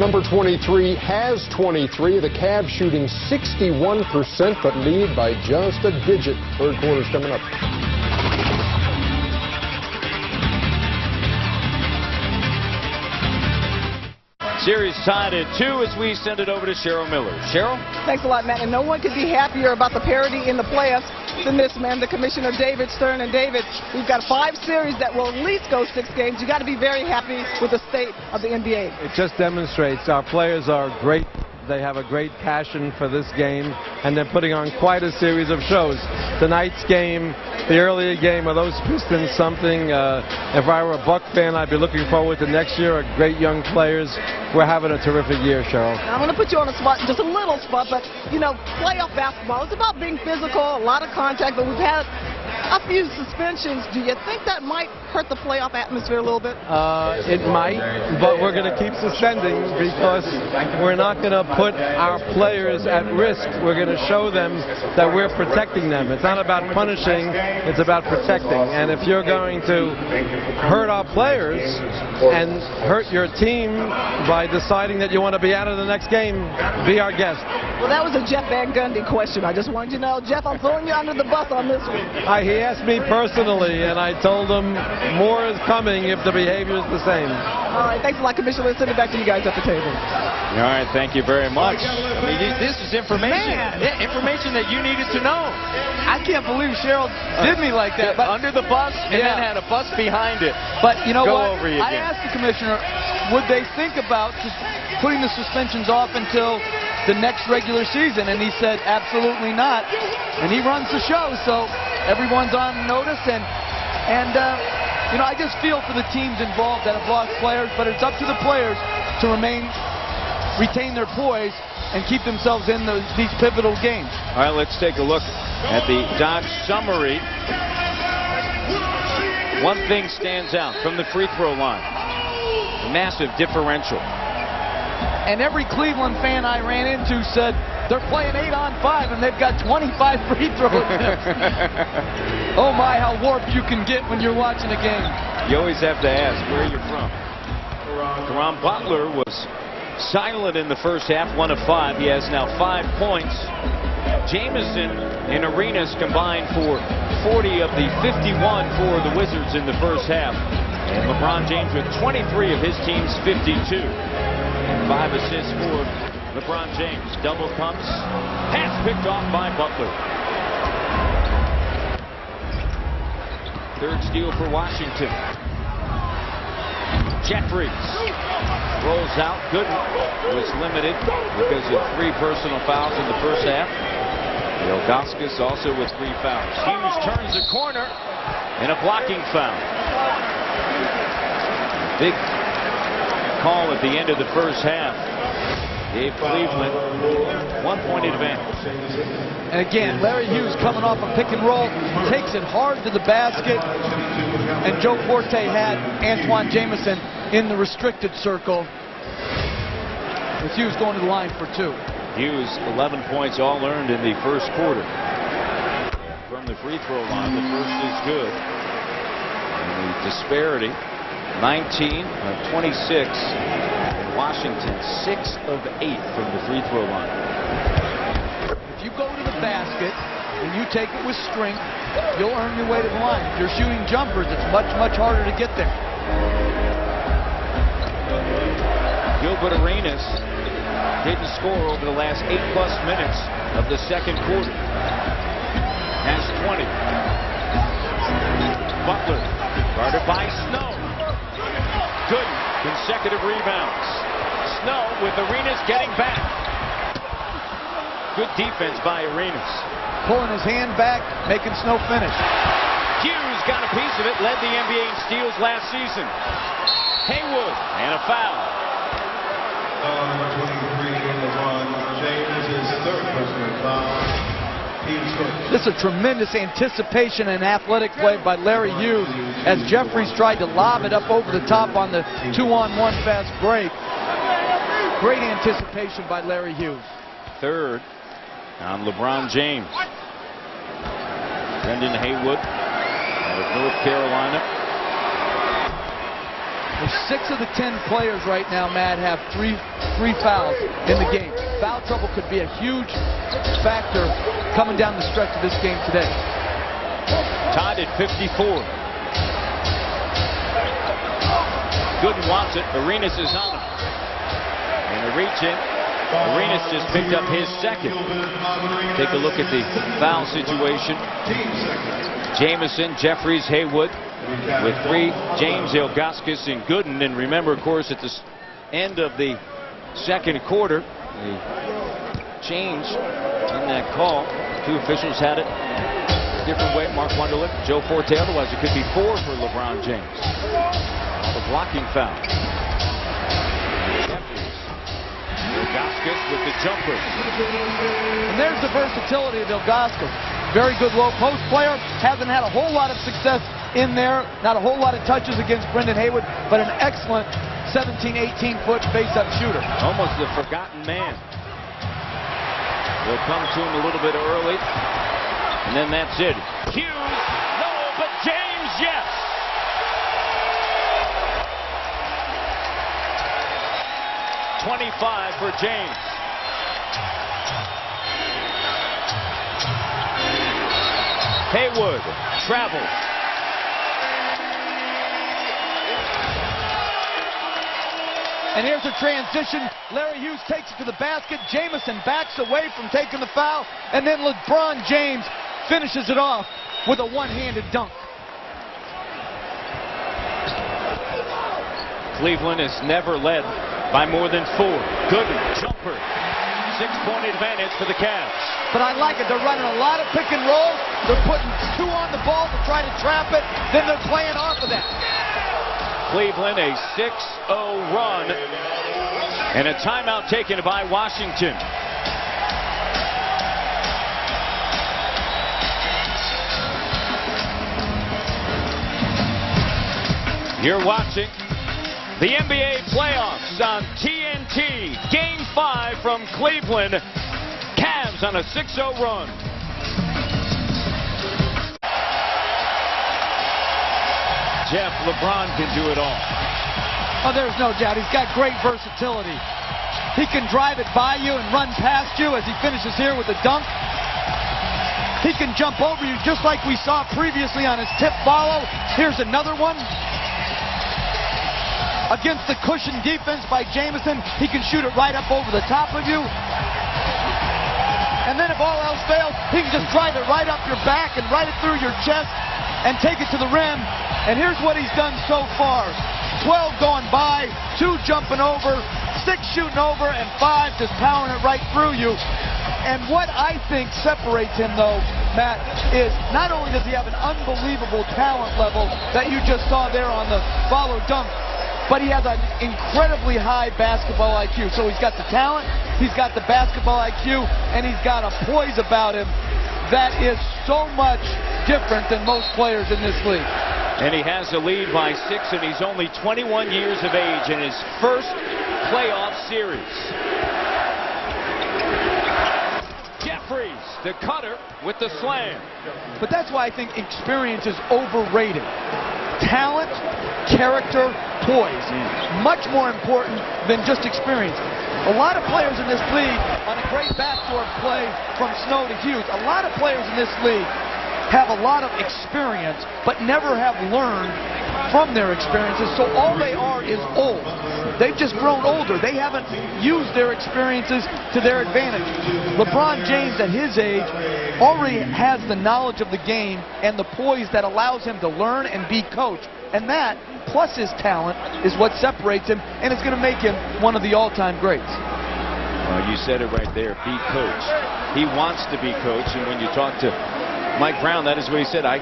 Number 23 has 23. The Cavs shooting 61%, but lead by just a digit. Third quarter's coming up. Series tied at 2 as we send it over to Cheryl Miller. Cheryl? Thanks a lot, Matt. And no one could be happier about the parity in the playoffs than this man, the Commissioner David Stern. And David, we've got 5 series that will at least go 6 games. You got to be very happy with the state of the NBA. It just demonstrates our players are great. They have a great passion for this game, and they're putting on quite a series of shows. Tonight's game, the earlier game of those Pistons, something. If I were a Buck fan, I'd be looking forward to next year. Great young players. We're having a terrific year, Cheryl. Now, I'm going to put you on a spot, just a little spot, but, you know, playoff basketball, it's about being physical, a lot of contact, but we've had a few suspensions. Do you think that might hurt the playoff atmosphere a little bit? It might, but we're going to keep suspending because we're not going to put our players at risk. We're going to show them that we're protecting them. It's not about punishing, it's about protecting. And if you're going to hurt our players and hurt your team by deciding that you want to be out of the next game, be our guest. Well, that was a Jeff Van Gundy question. I just wanted you to know, Jeff, I'm throwing you under the bus on this one. He asked me personally, and I told him more is coming if the behavior is the same. All right, thanks a lot, Commissioner. Let's send it back to you guys at the table. All right, thank you very much. I mean, this is information. Yeah, information that you needed to know. I can't believe Cheryl did me like that. But under the bus and then had a bus behind it. But you know what? Over you I again. asked the Commissioner, would they think about just putting the suspensions off until the next regular season? And he said, absolutely not. And he runs the show, so everyone's on notice. And you know, I just feel for the teams involved that have lost players, but it's up to the players to retain their poise and keep themselves in these pivotal games. All right, let's take a look at the Dodge summary. One thing stands out from the free throw line. Massive differential. And every Cleveland fan I ran into said they're playing 8-on-5 and they've got 25 free throw attempts. Oh my, how warped you can get when you're watching a game. You always have to ask where you're from. Caron Butler was silent in the first half, 1 of 5. He has now 5 points. Jamison and Arenas combined for 40 of the 51 for the Wizards in the first half. And LeBron James with 23 of his team's 52. 5 assists for LeBron James. Double pumps. Pass picked off by Butler. Third steal for Washington. Jeffries rolls out. Gooden was limited because of 3 personal fouls in the first half. Ilgauskas also with 3 fouls. Hughes turns the corner and a blocking foul. Big call at the end of the first half gave Cleveland 1-point advantage. And again, Larry Hughes coming off a pick and roll, takes it hard to the basket, and Joe Forte had Antoine Jamison in the restricted circle, with Hughes going to the line for 2. Hughes 11 points all earned in the first quarter. From the free throw line, the first is good. And the disparity, 19 of 26. Washington 6 of 8 from the free throw line. If you go to the basket and you take it with strength, you'll earn your way to the line. If you're shooting jumpers, it's much, much harder to get there. Gilbert Arenas didn't score over the last 8+ minutes of the second quarter. Has 20. Butler guarded by Snow. Good consecutive rebounds. Snow with Arenas getting back. Good defense by Arenas. Pulling his hand back, making Snow finish. Hughes got a piece of it, led the NBA in steals last season. Haywood and a foul. Number 23, LeBron James, his 3rd personal foul. This is a tremendous anticipation and athletic play by Larry Hughes as Jeffries tried to lob it up over the top on the 2-on-1 fast break. Great anticipation by Larry Hughes. 3rd on LeBron James. Brendan Haywood out of North Carolina. Well, 6 of the 10 players right now, Matt, have three fouls in the game. Foul trouble could be a huge factor coming down the stretch of this game today. Tied at 54. Gooden wants it. Arenas is on him. And a reach in. Arenas just picked up his second. Take a look at the foul situation. Jamison, Jeffries, Haywood with 3. James, Ilgauskas, and Gooden. And remember, of course, at the end of the second quarter, a change in that call. 2 officials had it a different way. Mark Wunderlich, Joe Forte. Otherwise, it could be 4 for LeBron James. The blocking foul. Jeffries. Ilgauskas with the jumper. And there's the versatility of Ilgauskas. Very good low post player. Hasn't had a whole lot of success in there. Not a whole lot of touches against Brendan Haywood, but an excellent 17, 18-foot face-up shooter. Almost the forgotten man. They'll come to him a little bit early. And then that's it. Hughes, no, but James, yes. .25 for James. Haywood travels. And here's a transition. Larry Hughes takes it to the basket. Jamison backs away from taking the foul. And then LeBron James finishes it off with a one-handed dunk. Cleveland has never led by more than 4. Gooden, jumper. 6-point advantage for the Cavs. But I like it. They're running a lot of pick and rolls. They're putting 2 on the ball to try to trap it. Then they're playing off of that. Cleveland a 6-0 run. And a timeout taken by Washington. You're watching the NBA playoffs on TNT. Game 5 from Cleveland. Cavs on a 6-0 run. Jeff, LeBron can do it all. Oh, there's no doubt. He's got great versatility. He can drive it by you and run past you as he finishes here with a dunk. He can jump over you just like we saw previously on his tip follow. Here's another one. Against the cushion defense by Jamison, he can shoot it right up over the top of you. And then if all else fails, he can just drive it right up your back and right it through your chest and take it to the rim. And here's what he's done so far. 12 going by, 2 jumping over, 6 shooting over, and 5 just powering it right through you. And what I think separates him, though, Matt, is not only does he have an unbelievable talent level that you just saw there on the follow dunk, but he has an incredibly high basketball IQ. So he's got the talent, he's got the basketball IQ, and he's got a poise about him that is so much different than most players in this league. And he has a lead by 6, and he's only 21 years of age in his first playoff series. Jeffries, the cutter, with the slam. But that's why I think experience is overrated. Talent, character, poise. Much more important than just experience. A lot of players in this league, on a great backdoor play from Snow to Hughes, a lot of players in this league have a lot of experience, but never have learned from their experiences, so all they are is old. They've just grown older. They haven't used their experiences to their advantage. LeBron James, at his age, already has the knowledge of the game and the poise that allows him to learn and be coached. And that, plus his talent, is what separates him and is going to make him one of the all-time greats. You said it right there, be coached. He wants to be coached, and when you talk to Mike Brown, that is what he said. I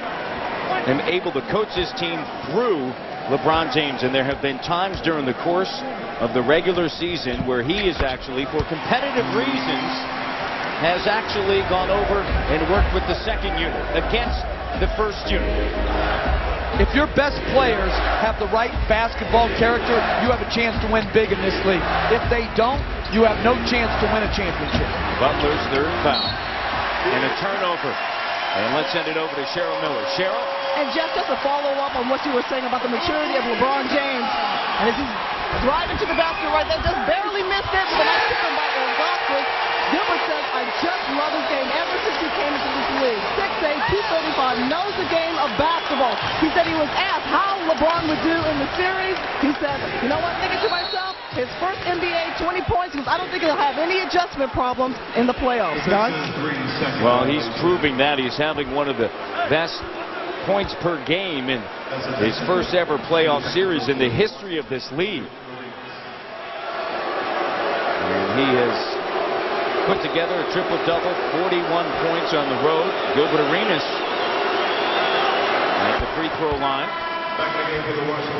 am able to coach this team through LeBron James, and there have been times during the course of the regular season where he is actually, for competitive reasons, has actually gone over and worked with the second unit against the first unit. If your best players have the right basketball character, you have a chance to win big in this league. If they don't, you have no chance to win a championship. Butler's third foul. And a turnover. And let's send it over to Cheryl Miller. Cheryl? And just a follow-up on what you were saying about the maturity of LeBron James. And as he's driving to the basket right there, just barely missed it. But a nice kick by Ilgauskas. Gilbert says, I just love his game ever since he came into this league. 6'8", 235, knows the game of basketball. He said he was asked how LeBron would do in the series. He said, you know what, thinking to myself, his first NBA 20 points, because I don't think he'll have any adjustment problems in the playoffs. Well, he's proving that. He's having one of the best points per game in his first ever playoff series in the history of this league. And he has put together a triple-double, 41 points on the road. Gilbert Arenas at the free throw line.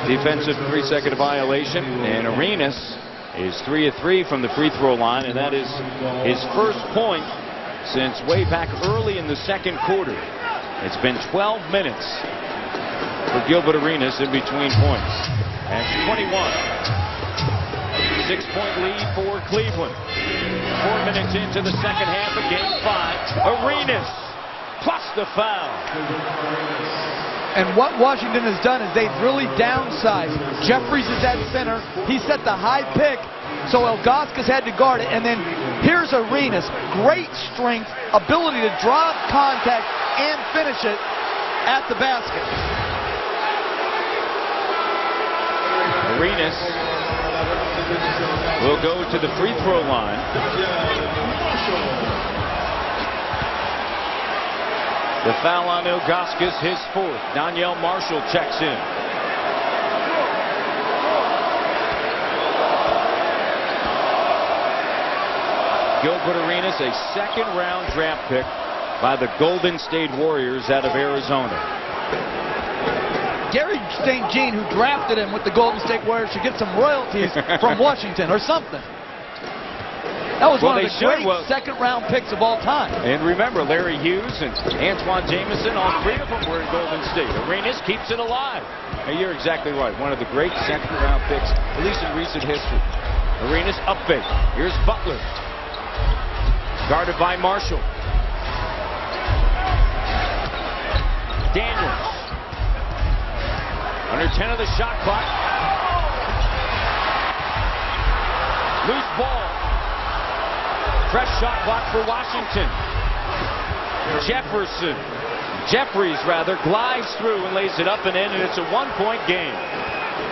Defensive 3-second violation, and Arenas is 3 of 3 from the free throw line, and that is his first point since way back early in the second quarter. It's been 12 minutes for Gilbert Arenas in between points. That's 21. 6-point lead for Cleveland. 4 minutes into the second half of Game 5. Arenas plus the foul. And what Washington has done is they've really downsized. Jeffries is at center. He set the high pick, so Ilgauskas had to guard it. And then here's Arenas. Great strength, ability to draw contact and finish it at the basket. Arenas will go to the free throw line. The foul on Ilgauskas, his fourth. Donyell Marshall checks in. Gilbert Arenas, a second-round draft pick by the Golden State Warriors out of Arizona. Gary St. Jean, who drafted him with the Golden State Warriors, should get some royalties from Washington or something. That was one of the great second-round picks of all time. And remember, Larry Hughes and Antoine Jameson, all three of them were in Golden State. Arenas keeps it alive. And you're exactly right. One of the great second-round picks, at least in recent history. Arenas up fake. Here's Butler. Guarded by Marshall. Daniels. Under 10 of the shot clock. Loose ball. Fresh shot clock for Washington. Jeffries glides through and lays it up and in, and it's a one-point game.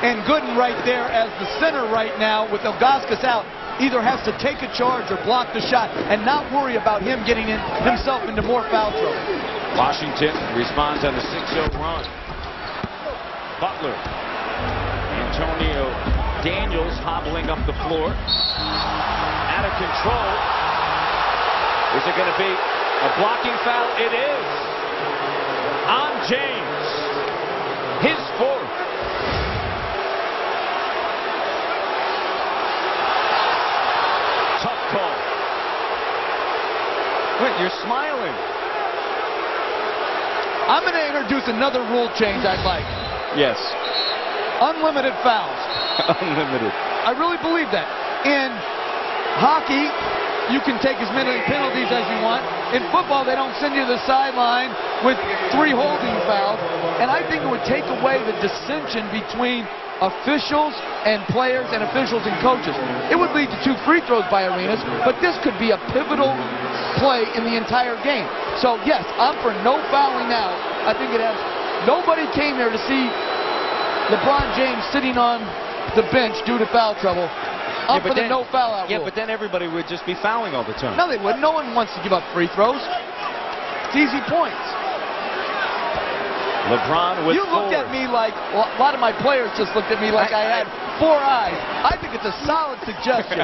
And Gooden right there as the center right now with Ilgauskas out either has to take a charge or block the shot and not worry about him getting himself into more foul trouble. Washington responds on the 6-0 run. Butler. Antonio Daniels hobbling up the floor. Out of control. Is it going to be a blocking foul? It is. On James. His fourth. Tough call. Wait, you're smiling. I'm going to introduce another rule change I'd like. Yes. Unlimited fouls. Unlimited. I really believe that. In hockey, you can take as many penalties as you want. In football, they don't send you to the sideline with 3 holding fouls. And I think it would take away the dissension between officials and players and officials and coaches. It would lead to 2 free throws by Arenas, but this could be a pivotal play in the entire game. So, yes, I'm for no fouling now. I think it has. Nobody came there to see LeBron James sitting on the bench due to foul trouble. Up for the no foul out rule. Yeah, but then everybody would just be fouling all the time. No, they wouldn't. No one wants to give up free throws. It's easy points. LeBron with You looked at me like, well, a lot of my players just looked at me like I had 4 eyes. I think it's a solid suggestion.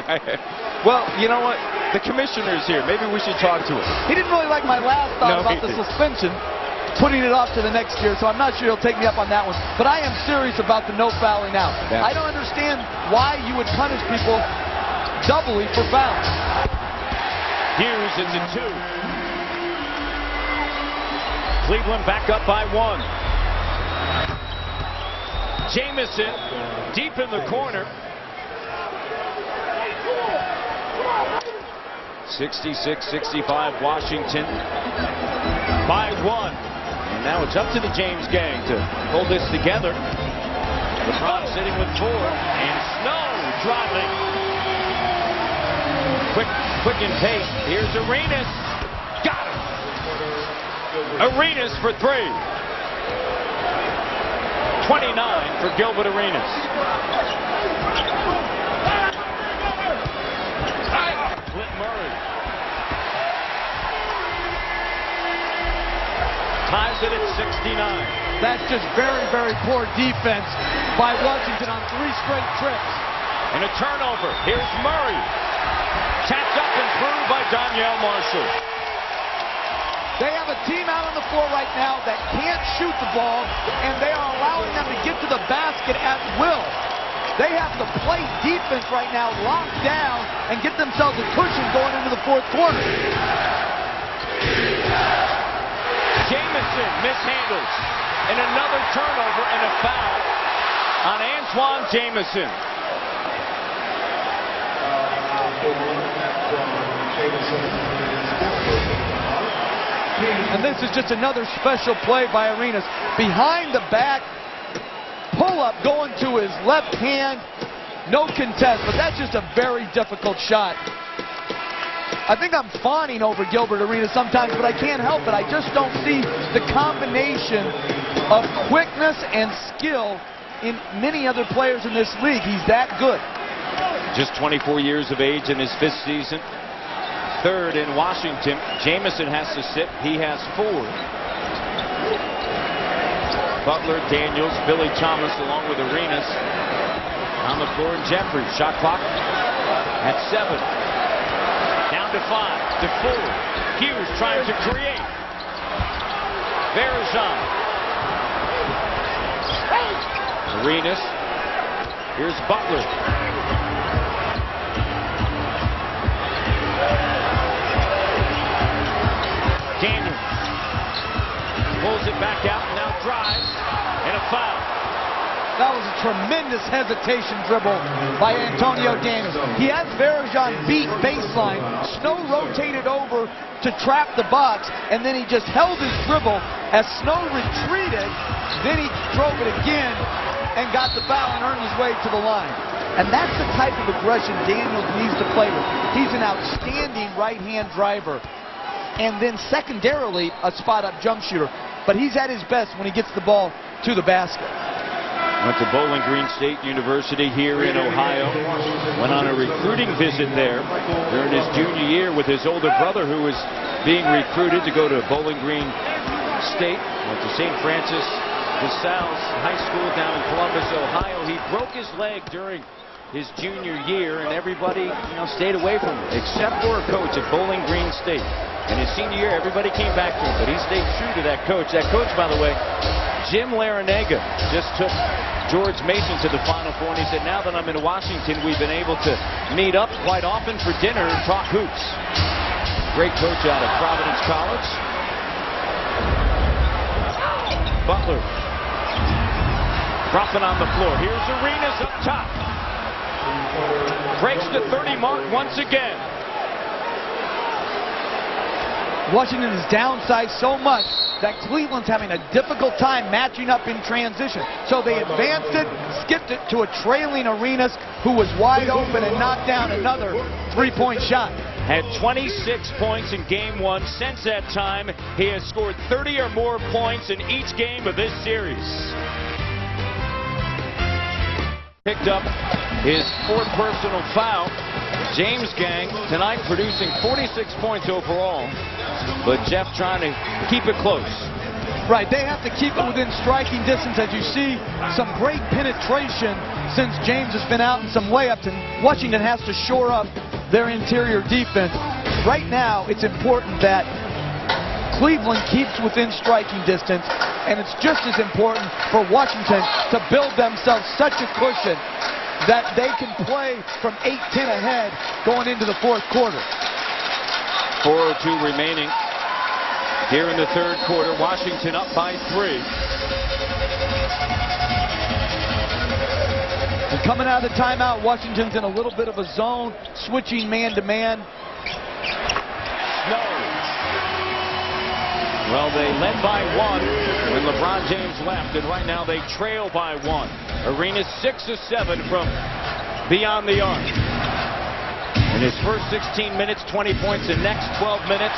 Well, you know what? The commissioner's here. Maybe we should talk to him. He didn't really like my last thought about the suspension, putting it off to the next year, so I'm not sure he'll take me up on that one. But I am serious about the no fouling out. I don't understand why you would punish people doubly for fouling. Hughes, it's a 2. Cleveland back up by 1. Jameson deep in the corner. 66-65 Washington by 1. And now it's up to the James gang to hold this together. LeBron sitting with 4, and Snow driving. Quick and pace. Here's Arenas. Got him. Arenas for 3. 29 for Gilbert Arenas. Clint Murray ties it at 69. That's just very, very poor defense by Washington on 3 straight trips. And a turnover. Here's Murray. Tapped up and through by Donyell Marshall. They have a team out on the floor right now that can't shoot the ball, and they are allowing them to get to the basket at will. They have to play defense right now, lock down, and get themselves a cushion going into the 4th quarter. Jamison mishandles. And another turnover and a foul on Antoine Jamison. And this is just another special play by Arenas. Behind the back, pull-up going to his left hand. No contest, but that's just a very difficult shot. I think I'm fawning over Gilbert Arenas sometimes, but I can't help it. I just don't see the combination of quickness and skill in many other players in this league. He's that good. Just 24 years of age in his 5th season. 3rd in Washington. Jamison has to sit. He has 4. Butler, Daniels, Billy Thomas along with Arenas on the floor, and Jeffries. Shot clock at 7. Down to 5, to 4. Hughes trying to create. Bergeron. Arenas. Here's Butler. Daniels pulls it back out, and now drives, and a foul. That was a tremendous hesitation dribble by Antonio Daniels. He has Bergeron beat baseline. Snow rotated over to trap the box, and then he just held his dribble as Snow retreated. Then he drove it again and got the foul and earned his way to the line. And that's the type of aggression Daniels needs to play with. He's an outstanding right-hand driver, and then secondarily a spot-up jump shooter. But he's at his best when he gets the ball to the basket. Went to Bowling Green State University here in Ohio. Went on a recruiting visit there during his junior year with his older brother, who was being recruited to go to Bowling Green State. Went to St. Francis de Sales High School down in Columbus, Ohio. He broke his leg during his junior year, and everybody, stayed away from him, except for a coach at Bowling Green State. And his senior year, everybody came back to him, but he stayed true to that coach. That coach, by the way, Jim Larinaga, just took George Mason to the Final Four, and he said, now that I'm in Washington, we've been able to meet up quite often for dinner and talk hoops. Great coach out of Providence College. Butler dropping on the floor. Here's Arenas up top. Breaks the 30 mark once again. Washington is downsized so much that Cleveland's having a difficult time matching up in transition. So they advanced it, skipped it to a trailing Arenas, who was wide open and knocked down another three-point shot. Had 26 points in Game 1. Since that time, he has scored 30 or more points in each game of this series. Picked up his 4th personal foul. James Gang tonight producing 46 points overall, but Jeff trying to keep it close. Right, they have to keep it within striking distance. As you see, some great penetration since James has been out, and some layups, and Washington has to shore up their interior defense. Right now, it's important that Cleveland keeps within striking distance, and it's just as important for Washington to build themselves such a cushion that they can play from 8-10 ahead going into the 4th quarter. 4:02 remaining here in the 3rd quarter. Washington up by 3. And coming out of the timeout, Washington's in a little bit of a zone, switching man-to-man. Snow. Well, they led by 1 when LeBron James left, and right now they trail by 1. Arenas 6 of 7 from beyond the arc. In his first 16 minutes, 20 points. The next 12 minutes,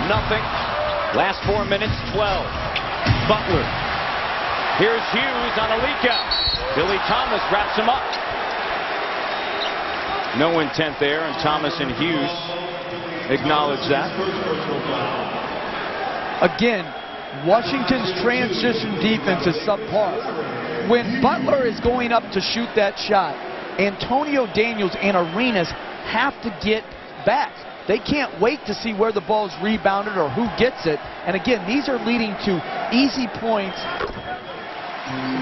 nothing. Last 4 minutes, 12. Butler. Here's Hughes on a leak out. Billy Thomas wraps him up. No intent there, and Thomas and Hughes acknowledge that. Again, Washington's transition defense is subpar. When Butler is going up to shoot that shot, Antonio Daniels and Arenas have to get back. They can't wait to see where the ball is rebounded or who gets it. And again, these are leading to easy points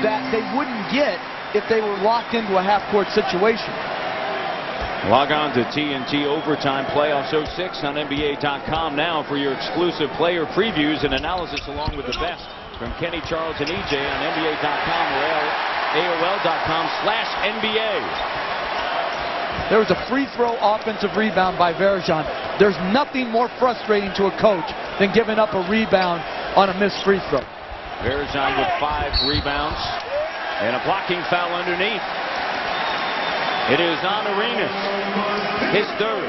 that they wouldn't get if they were locked into a half-court situation. Log on to TNT Overtime Playoffs 06 on NBA.com now for your exclusive player previews and analysis along with the best from Kenny, Charles, and EJ on NBA.com or AOL.com/NBA. There was a free throw offensive rebound by Varejão. There's nothing more frustrating to a coach than giving up a rebound on a missed free throw. Varejão with 5 rebounds and a blocking foul underneath. It is on Arenas, his 3rd.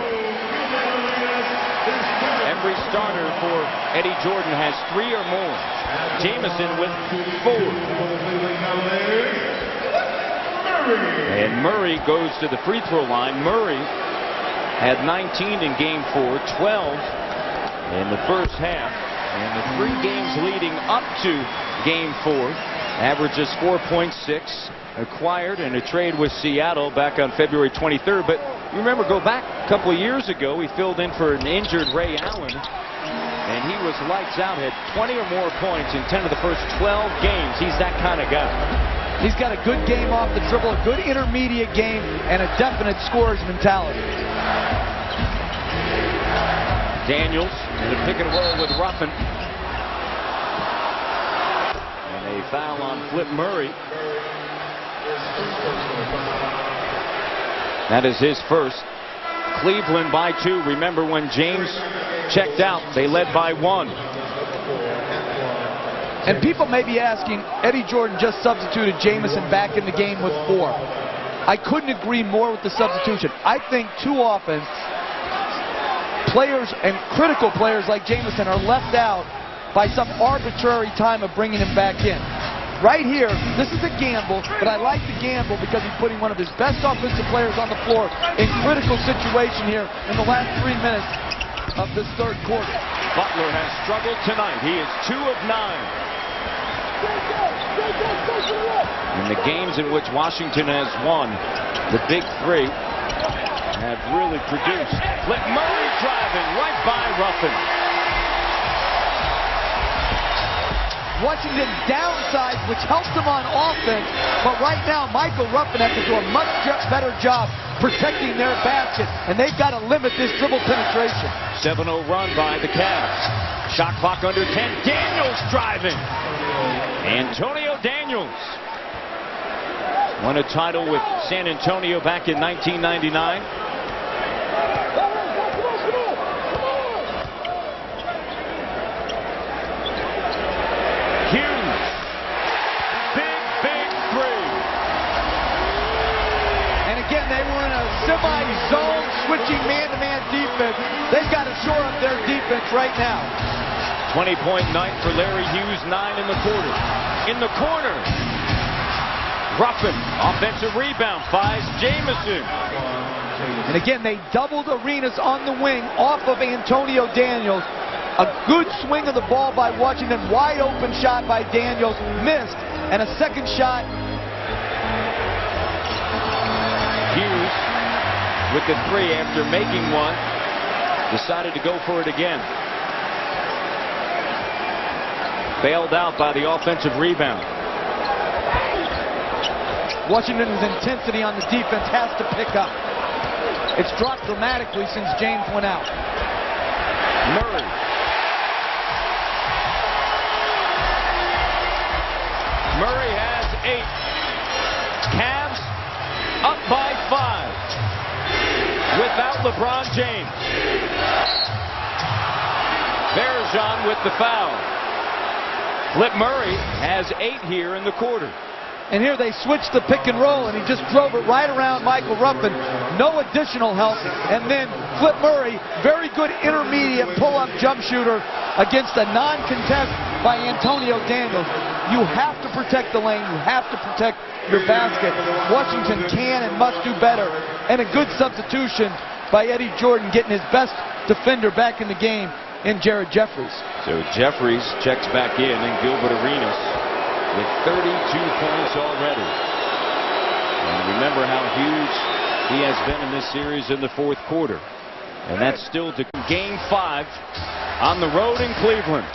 Every starter for Eddie Jordan has 3 or more. Jamison with 4. And Murray goes to the free throw line. Murray had 19 in game 4, 12 in the first half. And the 3 games leading up to game 4 averages 4.6. Acquired in a trade with Seattle back on February 23rd. But remember, go back a couple of years ago, he filled in for an injured Ray Allen, and he was lights out, had 20 or more points in 10 of the first 12 games. He's that kind of guy. He's got a good game off the dribble, a good intermediate game, and a definite scorer's mentality. Daniels in a pick and roll with Ruffin. And a foul on Flip Murray. That is his first. Cleveland by 2. Remember when James checked out, they led by 1. And people may be asking, Eddie Jordan just substituted Jamison back in the game with 4. I couldn't agree more with the substitution. I think too often players and critical players like Jamison are left out by some arbitrary time of bringing him back in. Right here, this is a gamble, but I like the gamble because he's putting one of his best offensive players on the floor in critical situation here in the last 3 minutes of this 3rd quarter. Butler has struggled tonight. He is 2 of 9. In the games in which Washington has won, the big 3 have really produced. Flip Murray driving right by Ruffin. Washington downsides, which helps them on offense, but right now Michael Ruffin has to do a much better job protecting their basket, and they've got to limit this dribble penetration. 7-0 run by the Cavs. Shot clock under 10. Daniels driving. Antonio Daniels won a title with San Antonio back in 1999. Semi-zone switching man-to-man defense. They've got to shore up their defense right now. 20-point night for Larry Hughes, 9 in the quarter. In the corner, Ruffin, offensive rebound, finds Jamison. And again, they doubled Arenas on the wing off of Antonio Daniels. A good swing of the ball by Washington, wide open shot by Daniels, missed, and a second shot. Hughes with the 3 after making one, decided to go for it again. Bailed out by the offensive rebound. Washington's intensity on the defense has to pick up. It's dropped dramatically since James went out. Murray. Murray has 8. Cavs up by 5 without LeBron James. Bergeron with the foul. Flip Murray has 8 here in the quarter. And here they switched the pick and roll, and he just drove it right around Michael Ruffin. No additional help. And then Flip Murray, very good intermediate pull-up jump shooter against a non-contest by Antonio Daniels. You have to protect the lane. You have to protect your basket. Washington can and must do better. And a good substitution by Eddie Jordan, getting his best defender back in the game in Jared Jeffries. So Jeffries checks back in, and Gilbert Arenas with 32 points already. And remember how huge he has been in this series in the fourth quarter. And that's still to Game 5 on the road in Cleveland.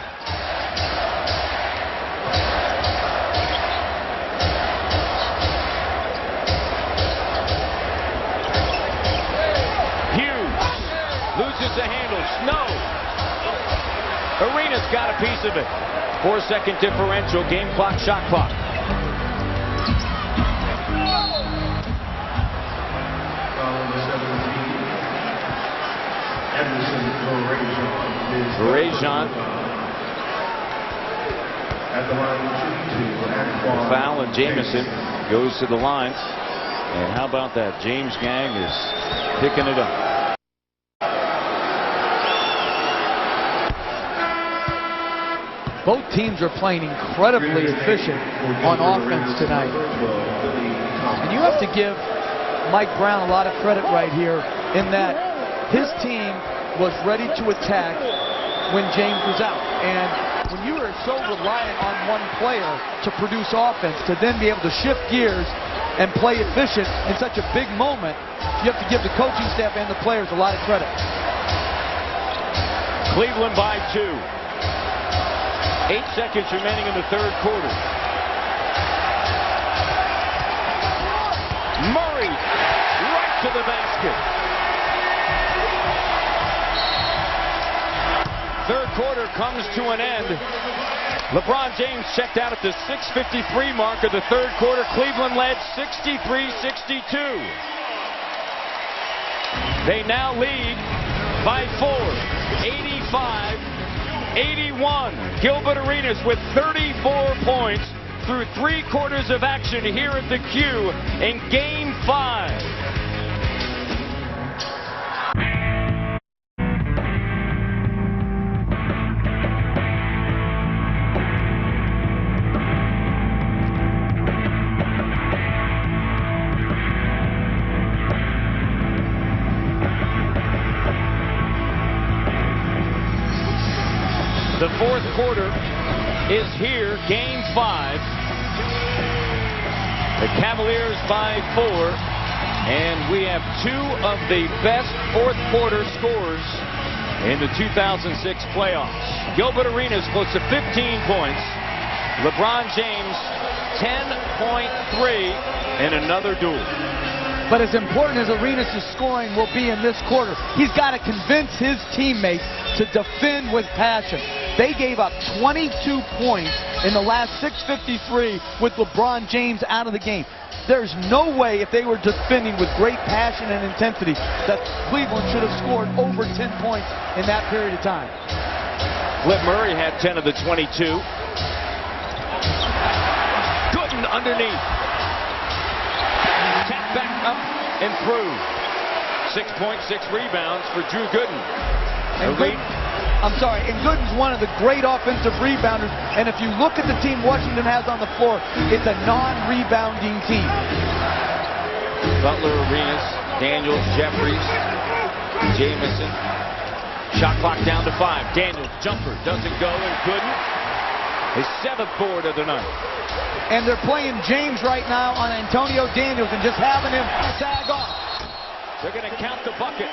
Hughes loses the handle. Snow. Arenas got a piece of it. 4-second differential, game clock, shot clock. Bergeron. Foul, and Jamison goes to the line. And how about that? James Gang is picking it up. Both teams are playing incredibly efficient on offense tonight. And you have to give Mike Brown a lot of credit right here in that his team was ready to attack when James was out. And when you are so reliant on one player to produce offense, to then be able to shift gears and play efficient in such a big moment, you have to give the coaching staff and the players a lot of credit. Cleveland by 2. 8 seconds remaining in the third quarter. Murray right to the basket. Third quarter comes to an end. LeBron James checked out at the 6:53 mark of the third quarter. Cleveland led 63-62. They now lead by 4, 85-81. Gilbert Arenas with 34 points through 3 quarters of action here at the Q in Game 5. The fourth quarter is here, Game 5. The Cavaliers by 4, and we have 2 of the best fourth quarter scores in the 2006 playoffs. Gilbert Arenas close to 15 points. LeBron James 10.3 in another duel. But as important as Arenas' scoring will be in this quarter, he's got to convince his teammates to defend with passion. They gave up 22 points in the last 6:53 with LeBron James out of the game. There's no way, if they were defending with great passion and intensity, that Cleveland should have scored over 10 points in that period of time. Flip Murray had 10 of the 22. Gooden underneath. Tap back up and through. 6.6 rebounds for Drew Gooden. And Gooden's one of the great offensive rebounders. And if you look at the team Washington has on the floor, it's a non-rebounding team. Butler, Arenas, Daniels, Jeffries, Jamison. Shot clock down to 5. Daniels, jumper, doesn't go, and Gooden. His 7th board of the night. And they're playing James right now on Antonio Daniels and just having him sag off. They're going to count the bucket.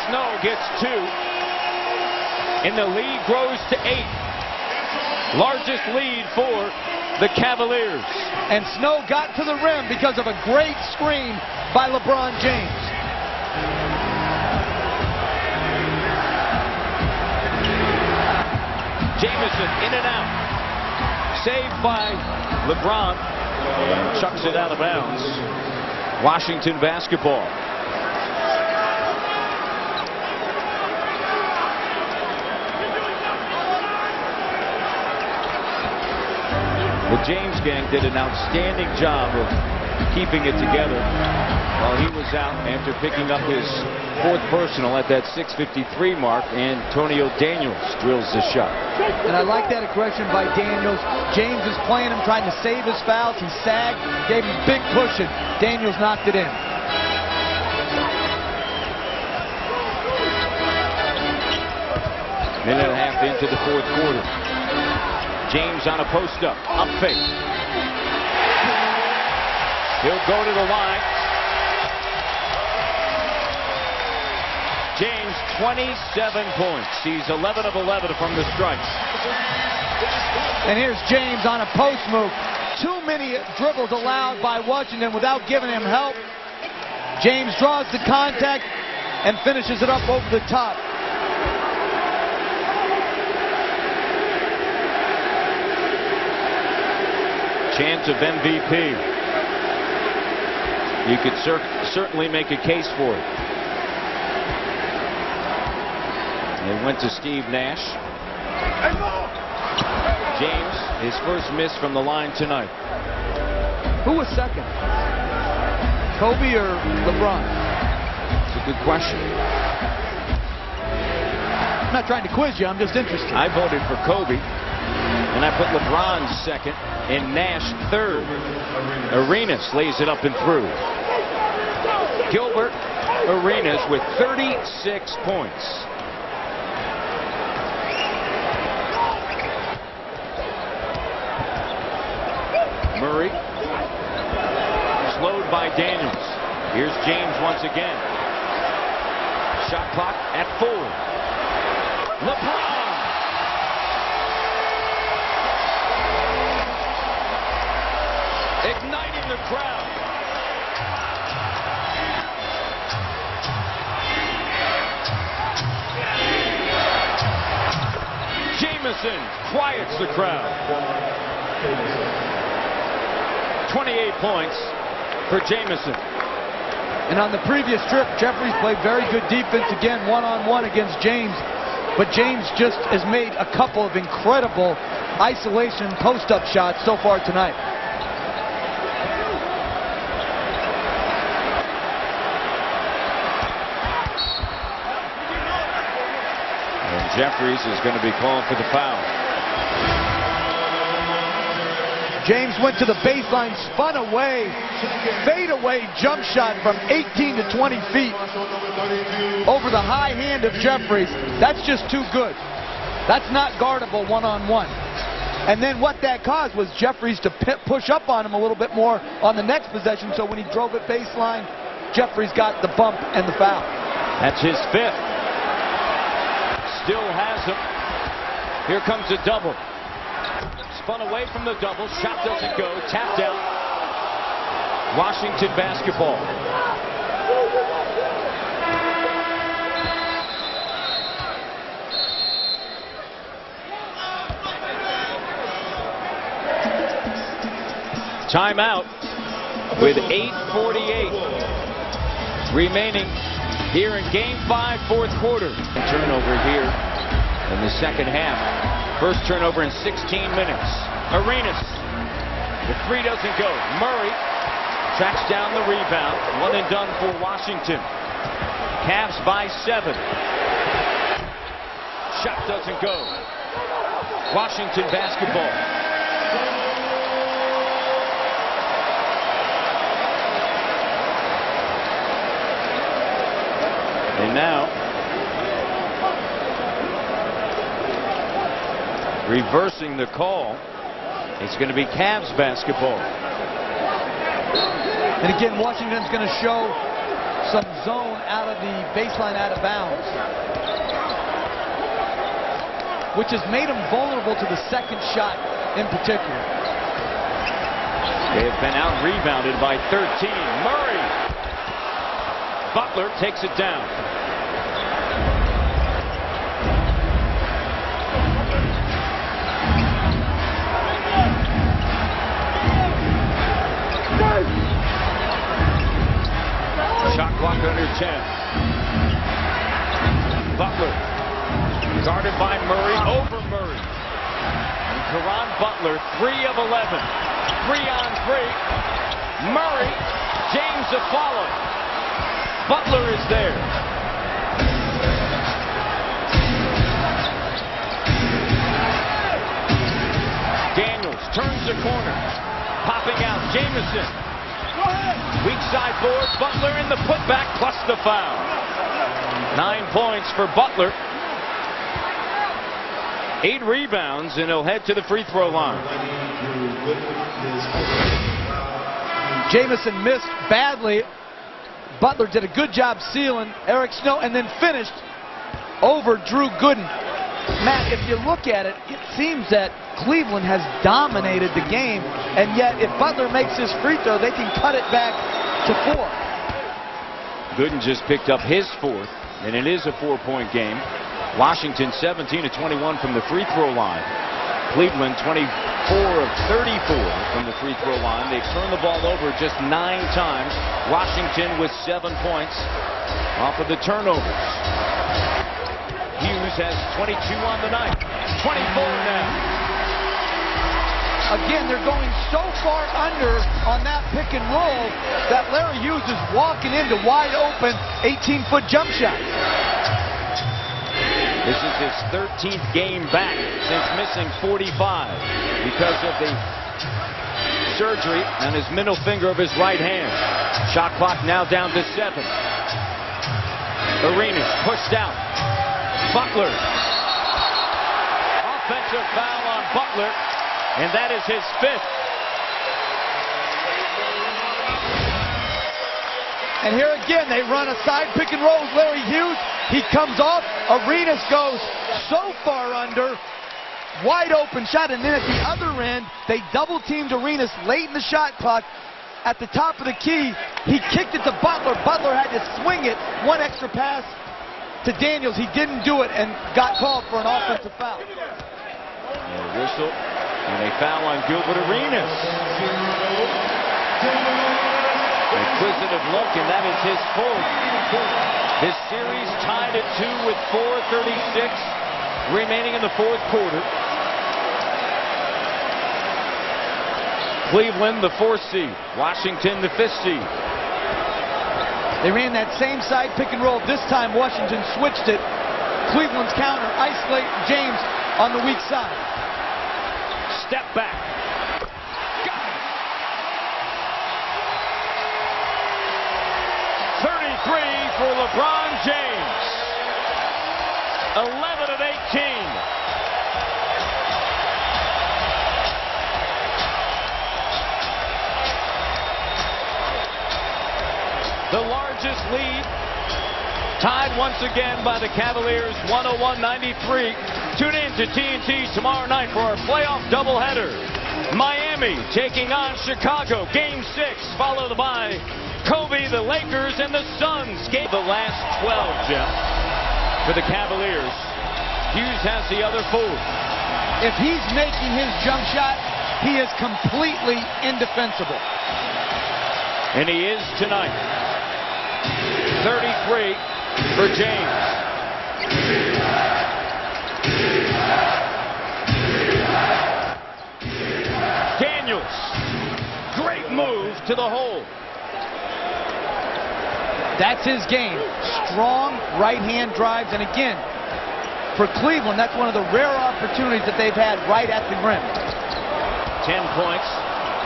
Snow gets 2. And the lead grows to 8. Largest lead for the Cavaliers. And Snow got to the rim because of a great screen by LeBron James. Jamison in and out. Saved by LeBron. Chucks it out of bounds. Washington basketball. The James gang did an outstanding job of keeping it together while he was out after picking up his 4th personal at that 6:53 mark. Antonio Daniels drills the shot. And I like that aggression by Daniels. James is playing him, trying to save his fouls. He sagged, gave him a big push, and Daniels knocked it in. Minute and a half into the 4th quarter. James on a post-up, up fake. He'll go to the line. James, 27 points. He's 11 of 11 from the strikes. And here's James on a post move. Too many dribbles allowed by Washington without giving him help. James draws the contact and finishes it up over the top. Chance of MVP. You could certainly make a case for it. They went to Steve Nash. James, his first miss from the line tonight. Who was second? Kobe or LeBron? It's a good question. I'm not trying to quiz you, I'm just interested. I voted for Kobe, and I put LeBron second and Nash third. Arenas lays it up and through. Gilbert Arenas with 36 points. Murray slowed by Daniels. Here's James once again. Shot clock at 4. LeBron. Igniting the crowd. Jamison quiets the crowd. 28 points for Jamison. And on the previous trip, Jeffries played very good defense again, one-on-one against James. But James just has made a couple of incredible isolation post-up shots so far tonight. And Jeffries is going to be called for the foul. James went to the baseline, spun away, fade-away jump shot from 18 to 20 feet over the high hand of Jeffries. That's just too good. That's not guardable one-on-one. And then what that caused was Jeffries to push up on him a little bit more on the next possession, so when he drove it baseline, Jeffries got the bump and the foul. That's his 5th. Still has him. Here comes a double. Spun away from the double. Shot doesn't go. Tapped out. Washington basketball. Timeout with 8:48 remaining here in Game 5, 4th quarter. Turnover here in the second half. First turnover in 16 minutes. Arenas. The 3 doesn't go. Murray tracks down the rebound. One and done for Washington. Cavs by 7. Shot doesn't go. Washington basketball. And now, reversing the call, it's going to be Cavs basketball. And again, Washington's going to show some zone out of the baseline, out of bounds, which has made them vulnerable to the second shot in particular. They have been out-rebounded by 13. Murray. Butler takes it down. Shot clock under 10. Butler guarded by Murray, over Murray. And Caron Butler, 3 of 11. 3-on-3. Murray, James to follow. Butler is there. Daniels turns the corner. Popping out, Jamison. Weak side board, Butler in the putback plus the foul. 9 points for Butler. 8 rebounds, and he'll head to the free throw line. Jamison missed badly. Butler did a good job sealing Eric Snow and then finished over Drew Gooden. Matt, if you look at it, it seems that Cleveland has dominated the game, and yet if Butler makes his free throw, they can cut it back to 4. Gooden just picked up his 4th, and it is a 4-point game. Washington 17 of 21 from the free throw line. Cleveland 24 of 34 from the free throw line. They've turned the ball over just 9 times. Washington with 7 points off of the turnovers. Hughes has 22 on the night. 24 now. Again, they're going so far under on that pick and roll that Larry Hughes is walking into wide open 18-foot jump shots. This is his 13th game back since missing 45 because of the surgery on his middle finger of his right hand. Shot clock now down to 7. Arenas pushed out. Butler. Offensive foul on Butler, and that is his 5th. And here again, they run a side pick and roll with Larry Hughes. He comes off. Arenas goes so far under. Wide open shot. And then at the other end, they double teamed Arenas late in the shot clock. At the top of the key, he kicked it to Butler. Butler had to swing it. 1 extra pass to Daniels. He didn't do it and got called for an offensive foul. And a whistle and a foul on Gilbert Arenas. Inquisitive look, and that is his 4th. This series tied at 2 with 4:36 remaining in the 4th quarter. Cleveland, the 4th seed. Washington, the 5th seed. They ran that same side pick and roll. This time Washington switched it. Cleveland's counter, isolate James on the weak side. Step back. 33 for LeBron James. 11 of 18. The largest lead, tied once again by the Cavaliers, 101-93. Tune in to TNT tomorrow night for our playoff doubleheader. Miami taking on Chicago, Game 6, followed by Kobe, the Lakers, and the Suns. Gave the last 12, Jeff, for the Cavaliers. Hughes has the other 4. If he's making his jump shot, he is completely indefensible. And he is tonight. 33 for James. Daniels. Great move to the hole. That's his game. Strong right-hand drives. And again, for Cleveland, that's one of the rare opportunities that they've had right at the rim. 10 points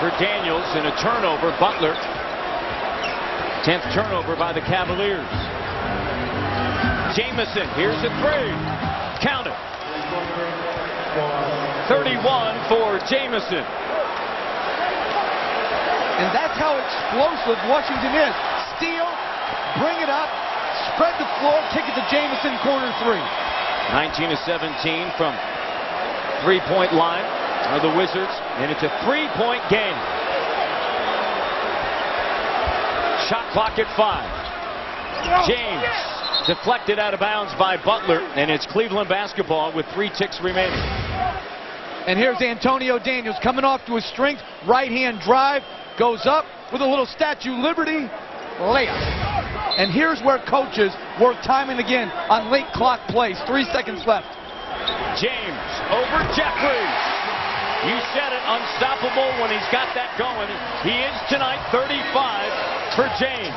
for Daniels and a turnover. Butler. 10th turnover by the Cavaliers. Jamison, here's a 3. Count it. 31 for Jamison. And that's how explosive Washington is. Steal, bring it up, spread the floor, kick it to Jamison, corner 3. 19 of 17 from three-point line are the Wizards, and it's a 3-point game. Shot clock at 5. James deflected out of bounds by Butler, and it's Cleveland basketball with 3 ticks remaining. And here's Antonio Daniels coming off to his strength, right-hand drive, goes up with a little Statue Liberty layup. And here's where coaches work time and again on late clock plays. 3 seconds left. James over Jeffries. You said it, unstoppable when he's got that going. He is tonight, 35 for James.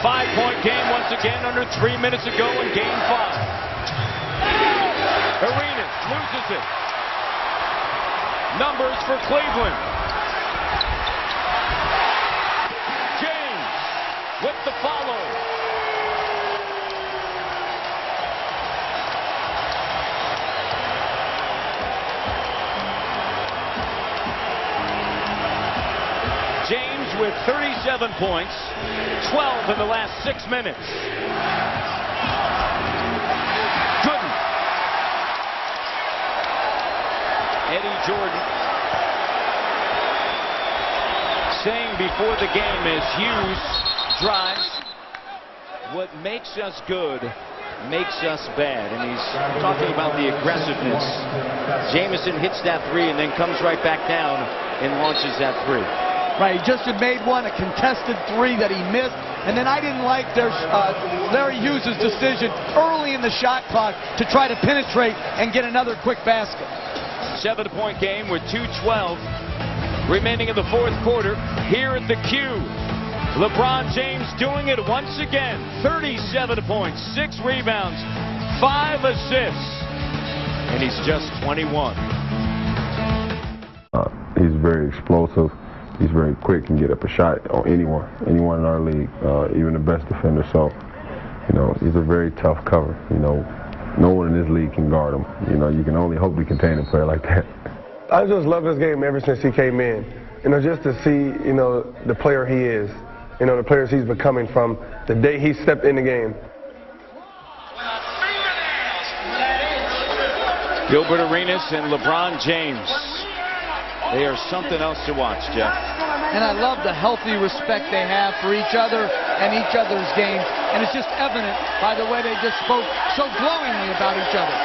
5-point game once again under 3 minutes ago in Game 5. Arenas loses it. Numbers for Cleveland. James with the follow. James with 37 points, 12 in the last 6 minutes. Gooden. Eddie Jordan saying before the game as Hughes drives, what makes us good makes us bad. And he's talking about the aggressiveness. Jamison hits that three and then comes right back down and launches that three. Right, he just had made one, a contested three that he missed. And then I didn't like Larry Hughes' decision early in the shot clock to try to penetrate and get another quick basket. 7-point game with 2:12 remaining in the fourth quarter here at the Q. LeBron James doing it once again. 37 points, 6 rebounds, 5 assists, and he's just 21. He's very explosive. He's very quick, can get up a shot on anyone in our league, even the best defender. So, he's a very tough cover. No one in this league can guard him. You can only hope to contain a player like that. I just love this game ever since he came in. Just to see, the player he is. The players he's becoming from the day he stepped in the game. Gilbert Arenas and LeBron James. They are something else to watch, Jeff. And I love the healthy respect they have for each other and each other's games. And it's just evident by the way they just spoke so glowingly about each other.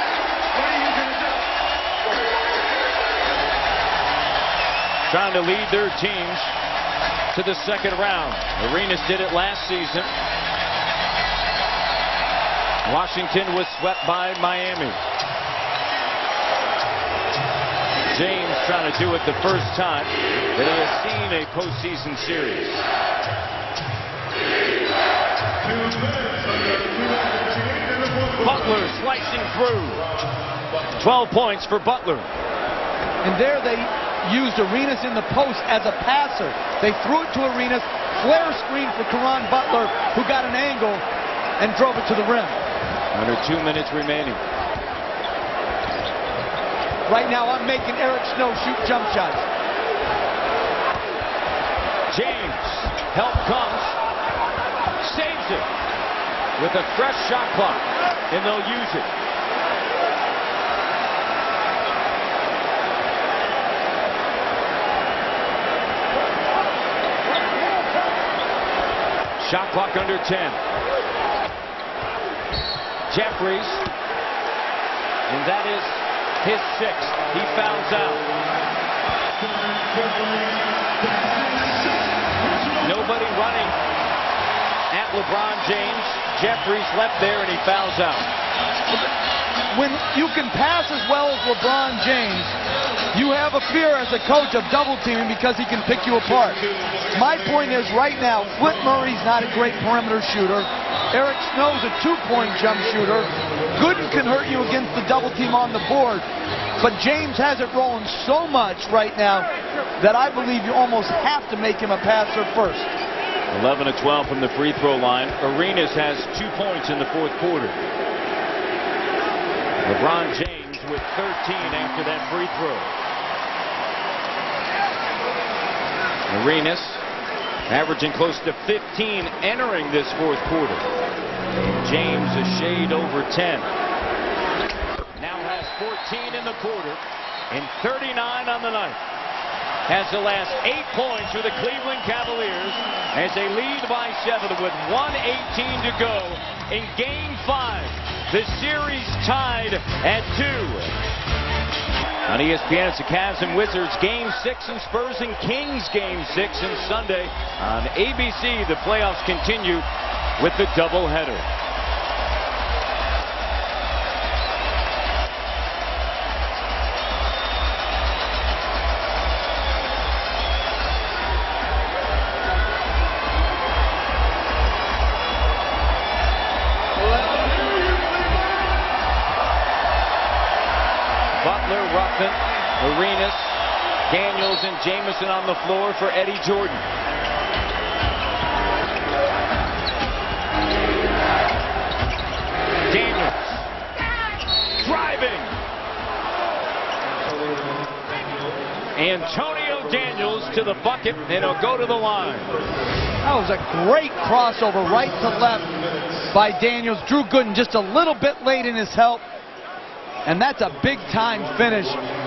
Trying to lead their teams to the second round. Arenas did it last season. Washington was swept by Miami. James trying to do it the first time that he has seen a postseason series. Butler slicing through. 12 points for Butler. And there they used Arenas in the post as a passer. They threw it to Arenas, flare screen for Caron Butler, who got an angle and drove it to the rim. Under 2 minutes remaining. Right now, I'm making Eric Snow shoot jump shots. James, help comes, saves it with a fresh shot clock, and they'll use it. Shot clock under 10. Jeffries, and that is his 6th. He fouls out. Nobody running at LeBron James. Jeffries left there and he fouls out. When you can pass as well as LeBron James, you have a fear as a coach of double teaming because he can pick you apart. My point is right now, Flint Murray's not a great perimeter shooter. Eric Snow's a 2-point jump shooter. Gooden can hurt you against the double team on the board. But James has it rolling so much right now that I believe you almost have to make him a passer first. 11 of 12 from the free throw line. Arenas has 2 points in the fourth quarter. LeBron James with 13 after that free throw. Arenas averaging close to 15 entering this fourth quarter. James a shade over 10. Now has 14 in the quarter and 39 on the night. Has the last 8 points for the Cleveland Cavaliers as they lead by 7 with 1:18 to go in Game 5. The series tied at 2. On ESPN, it's the Cavs and Wizards Game 6 and Spurs and Kings Game 6. And Sunday on ABC, the playoffs continue with the doubleheader. Arenas, Daniels, and Jamison on the floor for Eddie Jordan. Daniels driving. Antonio Daniels to the bucket, and he'll go to the line. That was a great crossover right to left by Daniels. Drew Gooden just a little bit late in his help. And that's a big-time finish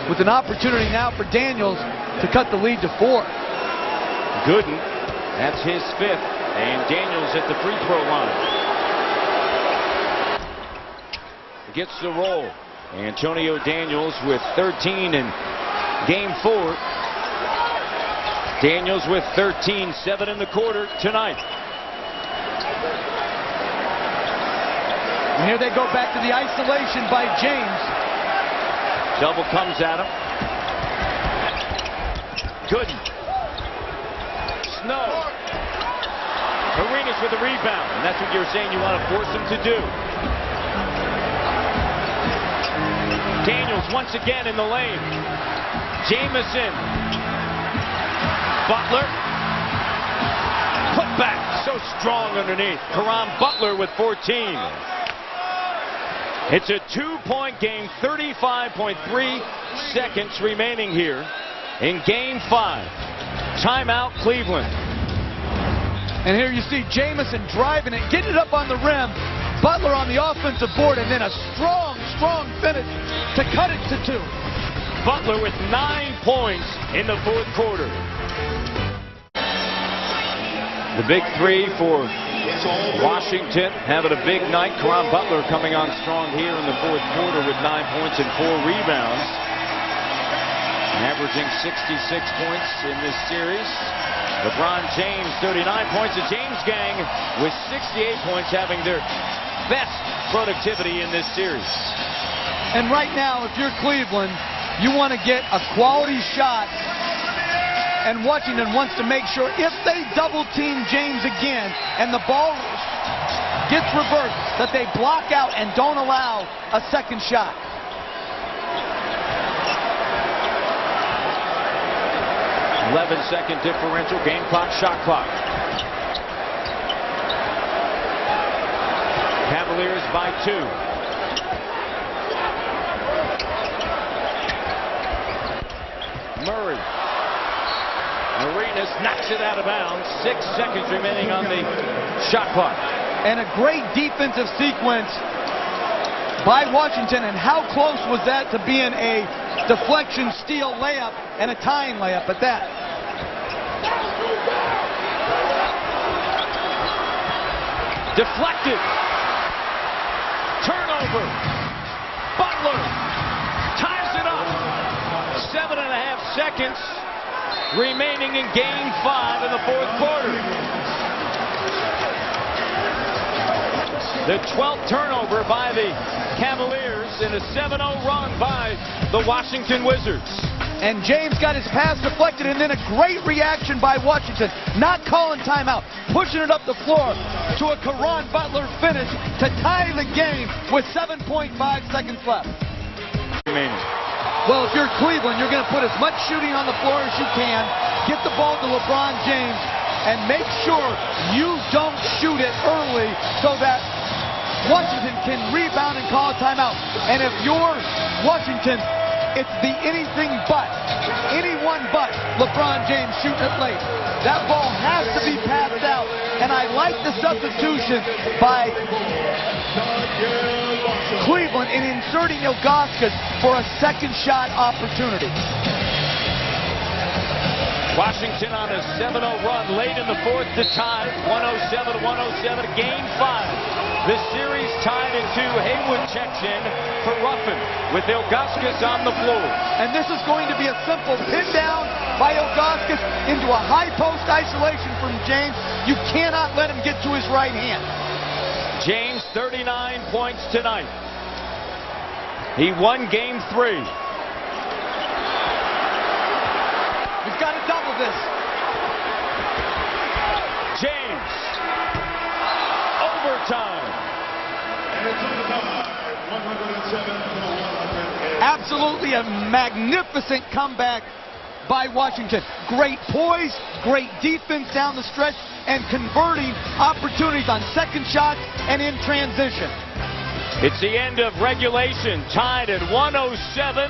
with an opportunity now for Daniels to cut the lead to 4. Gooden, that's his 5th, and Daniels at the free throw line. Gets the roll. Antonio Daniels with 13 in Game 4. Daniels with 13, 7 in the quarter tonight. And here they go back to the isolation by James. Double comes at him. Gooden. Snow. Arenas with the rebound. And that's what you're saying you want to force him to do. Daniels once again in the lane. Jamison. Butler. Put back. So strong underneath. Caron Butler with 14. It's a 2-point game, 35.3 seconds remaining here in Game 5. Timeout, Cleveland. And here you see Jamison driving it, getting it up on the rim. Butler on the offensive board, and then a strong finish to cut it to 2. Butler with 9 points in the 4th quarter. The big 3 for Washington having a big night. Caron Butler coming on strong here in the 4th quarter with 9 points and 4 rebounds. Averaging 66 points in this series. LeBron James, 39 points. The James gang with 68 points, having their best productivity in this series. And right now, if you're Cleveland, you want to get a quality shot. And Washington wants to make sure if they double team James again and the ball gets reversed, that they block out and don't allow a second shot. Second differential, game clock, shot clock. Cavaliers by 2. Murray. Arenas knocks it out of bounds. 6 seconds remaining on the shot clock. And a great defensive sequence by Washington. And how close was that to being a deflection steal layup and a tying layup at that? Deflected. Turnover. Butler ties it up. 7.5 seconds remaining in Game 5 in the 4th quarter. The 12th turnover by the Cavaliers in a 7-0 run by the Washington Wizards. And James got his pass deflected, and then a great reaction by Washington, not calling timeout, pushing it up the floor to a Caron Butler finish to tie the game with 7.5 seconds left. Well, if you're Cleveland, you're going to put as much shooting on the floor as you can, get the ball to LeBron James, and make sure you don't shoot it early so that Washington can rebound and call a timeout. And if you're Washington, it's the anything but LeBron James shooting it late. That ball has to be passed out, and I like the substitution by Cleveland in inserting Ilgauskas for a second shot opportunity. Washington on a 7-0 run late in the 4th to tie 107-107, Game 5. The series tied at 2. Haywood checks in for Ruffin with Ilgauskas on the floor. And this is going to be a simple pin down by Ilgauskas into a high post isolation from James. You cannot let him get to his right hand. James, 39 points tonight. He won Game 3. We've got to double this. James. Overtime. And it's on the 107 to 108. Absolutely a magnificent comeback by Washington. Great poise, great defense down the stretch, and converting opportunities on second shots and in transition. It's the end of regulation, tied at 107.